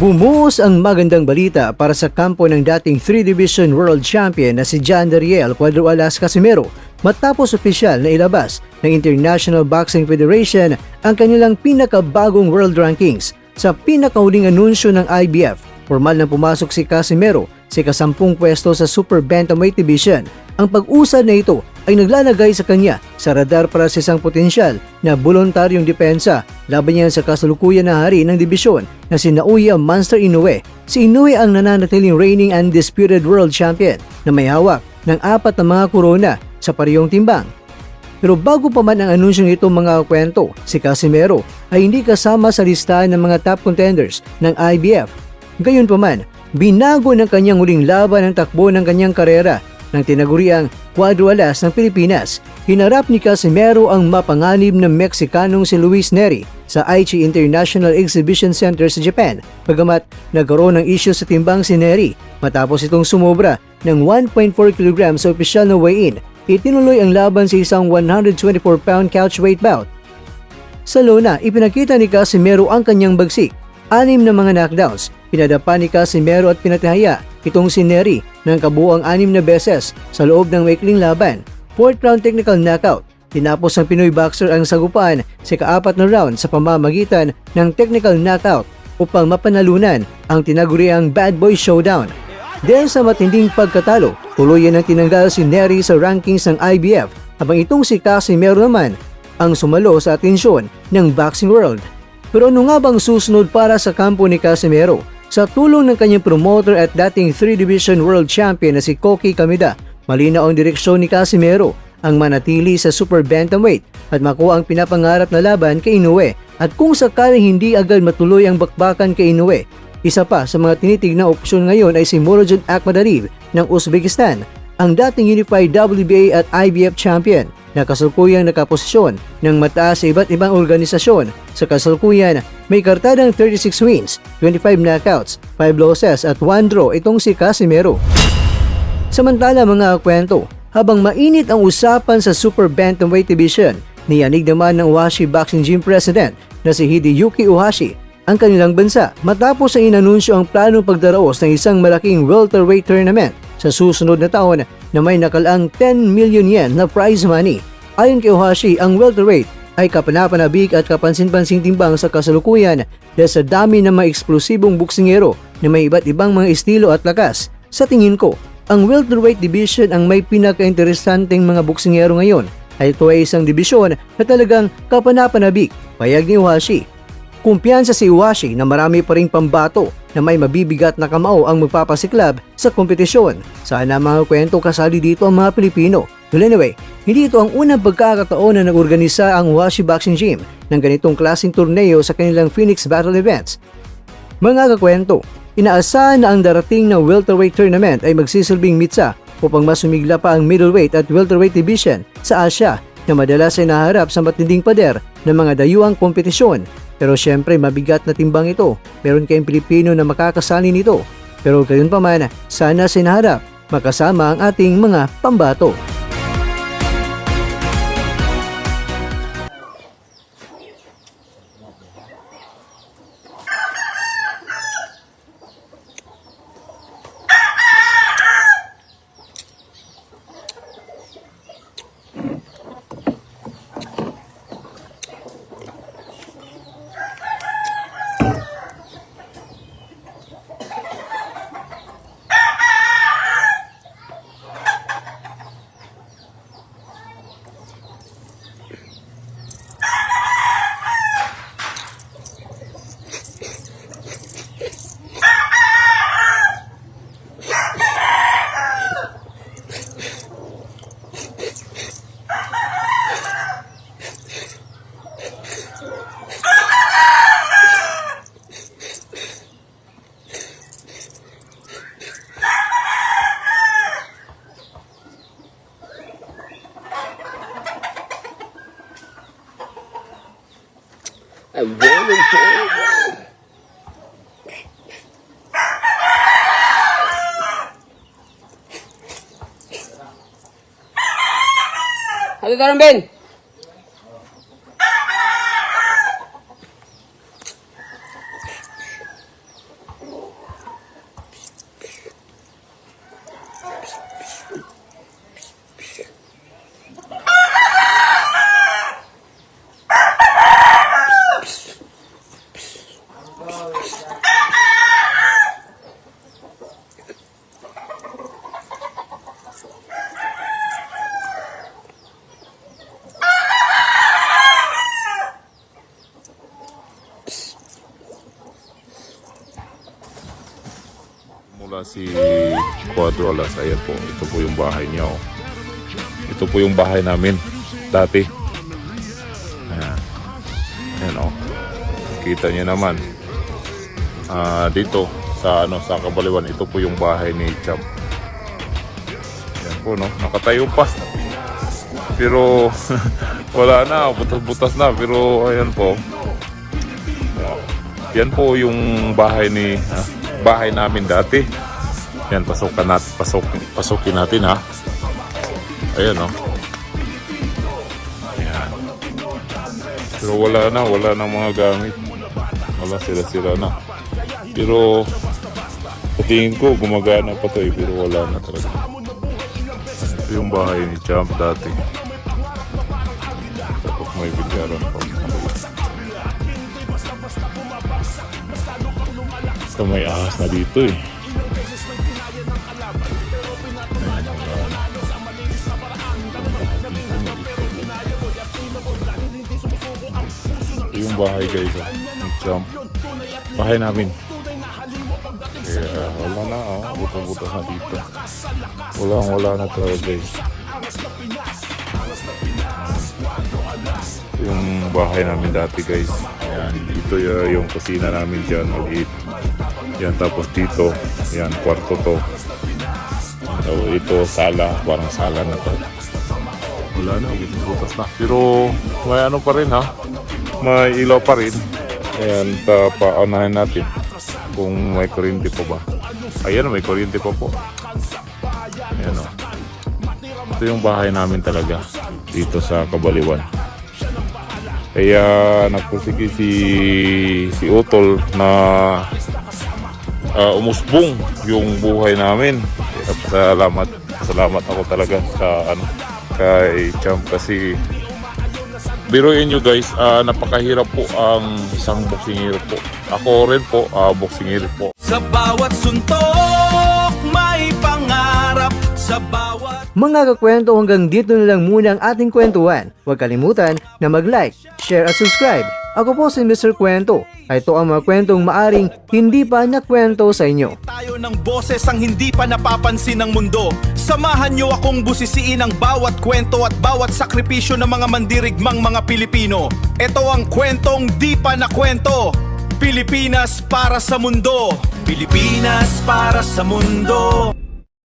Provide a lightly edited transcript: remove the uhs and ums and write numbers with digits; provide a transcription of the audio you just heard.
Bumuhos ang magandang balita para sa kampo ng dating 3-Division World Champion na si John Dariel Cuadro Alas Casimero matapos opisyal na ilabas ng International Boxing Federation ang kanilang pinakabagong world rankings. Sa pinakahuling anunsyo ng IBF, formal na pumasok si Casimero sa ika-10 pwesto sa Super Bantamweight Division. Ang pag-usad na ito ay naglalagay sa kanya sa radar para sa isang potensyal na voluntaryong depensa laban niya sa kasalukuyan na hari ng dibisyon na si Naoya Monster Inoue. Si Inoue ang nananatiling reigning undisputed world champion na may hawak ng 4 na mga korona sa parehong timbang. Pero bago pa man ang anunsyong ito mga kwento, si Casimero ay hindi kasama sa listahan ng mga top contenders ng IBF. Gayunpaman, binago ng kanyang huling laban ang takbo ng kanyang karera ng tinaguriang Cuadro Alas ng Pilipinas. Hinarap ni Casimero ang mapanganib na Meksikanong si Luis Neri sa Aichi International Exhibition Center sa Japan. Bagamat nagkaroon ng issue sa timbang si Neri matapos itong sumobra ng 1.4 kg sa opisyal na weigh-in, itinuloy ang laban sa isang 124-pound couchweight bout. Sa lona, ipinakita ni Casimero ang kanyang bagsik. 6 na mga knockdowns, pinadapa ni Casimero at pinatihaya itong si Neri ng kabuuang 6 na beses sa loob ng maikling laban. 4th round technical knockout. Tinapos ng Pinoy boxer ang sagupaan sa ika-4 na round sa pamamagitan ng technical knockout upang mapanalunan ang tinaguriang Bad Boy Showdown. Dahil sa matinding pagkatalo, tuluyan ang tinanggal si Neri sa rankings ng IBF habang itong si Casimero naman ang sumalo sa atensyon ng boxing world. Pero ano nga bang susunod para sa kampo ni Casimero? Sa tulong ng kanyang promoter at dating 3-Division World Champion na si Koki Kameda, malinaw ang direksyon ni Casimero ang manatili sa Super Bantamweight at makuha ang pinapangarap na laban kay Inoue. At kung sakaling hindi agad matuloy ang bakbakan kay Inoue, isa pa sa mga tinitignan opsyon ngayon ay si Murodjon Akhmadaliev ng Uzbekistan, ang dating Unified WBA at IBF champion na kasalukuyang nakaposisyon ng mataas sa iba't ibang organisasyon. Sa kasalukuyan, may kartadang 36 wins, 25 knockouts, 5 losses at 1 draw itong si Casimero. Samantala mga kwento, habang mainit ang usapan sa Super Bantamweight Division, niyanig naman ng Ohashi Boxing Gym President na si Hideyuki Ohashi ang kanilang bansa matapos ang inanunsyo ang planong pagdaraos ng isang malaking welterweight tournament sa susunod na taon na may nakalaang 10 million yen na prize money. Ayon kay Ohashi, ang welterweight ay kapanapanabik at kapansin-pansing timbang sa kasalukuyan dahil sa dami ng mga eksplosibong buksingero na may iba't ibang mga estilo at lakas. Sa tingin ko, ang welterweight division ang may pinaka-interesanteng mga buksingero ngayon ay ito ay isang dibisyon na talagang kapanapanabik, payag ni Ohashi. Kumpiyansa si Ohashi na marami pa ring pambato na may mabibigat na kamao ang magpapasiklab sa kompetisyon. Sana mga kwento kasali dito ang mga Pilipino. Well anyway, hindi ito ang unang pagkakataon na nag-organisa ang Ohashi Boxing Gym ng ganitong klaseng torneo sa kanilang Phoenix Battle Events. Mga kakwento, inaasahan na ang darating na welterweight tournament ay magsisilbing mitsa upang masumigla pa ang middleweight at welterweight division sa Asia na madalas ay naharap sa matinding pader ng mga dayuhang kompetisyon. Pero syempre mabigat na timbang ito. Meron kayong Pilipino na makakasali nito. Pero gayon pa man, sana sinaharap makasama ang ating mga pambato. I'm waiting for it. Halika ka rin, Ben! pala si Cuadro Alas. Ayan po, ito po yung bahay niya. Oh. Ito po yung bahay namin dati. Ayan. Ayan oh. Kita niyo naman. Dito sa sa Kabaliwan, ito po yung bahay ni Champ. Ayan po no, nakatayo pa. Pero wala na, butas-butas na. Pero ayan po. Yan po yung bahay bahay namin dati. Yan, pasukin natin ha. Ayan oh. Ayan. Pero wala na mga gamit. Wala, sila na. Pero sa tingin ko gumagana pa to pero wala na talaga. Ito yung bahay ni Champ dati. Tapos may bilyaran pa. So may ahas na dito eh. Ito yung bahay guys ng Champ. Bahay namin. Kaya wala na butas-butas na dito. Wala na talaga guys. Yung bahay namin dati guys. Ayan, dito yung kusina namin dyan maliit. Yan, tapos dito, yan, kwarto to. So, ito, sala, parang sala na to. Wala na, butas na. Pero, may ano pa rin ha. May ilaw pa rin. Ayan, paunahin natin kung may kuryente pa ba. Ayan, may kuryente pa po. Ayan o. Ito yung bahay namin talaga. Dito sa Kabaliwan. Kaya, nagpusiki si Utol na umusbong yung buhay namin. Salamat ako talaga sa kay Champ kasi biruin nyo guys, napakahirap po ang isang boksingero po. Ako rin po, boksingero po. Sa bawat suntok may pangarap, sa bawat Mga kakwento, hanggang dito na lang muna ang ating kwentuhan. Huwag kalimutan na mag-like, share at subscribe. Ako po si Mr. Kwento. Ito ang mga kwentong maaring hindi pa nakwento sa inyo. tayo ng boses ang hindi pa napapansin ng mundo. Samahan niyo akong busisiin ang bawat kwento at bawat sakripisyo ng mga mandirigmang mga Pilipino. Ito ang kwentong di pa nakwento. Pilipinas para sa mundo. Pilipinas para sa mundo.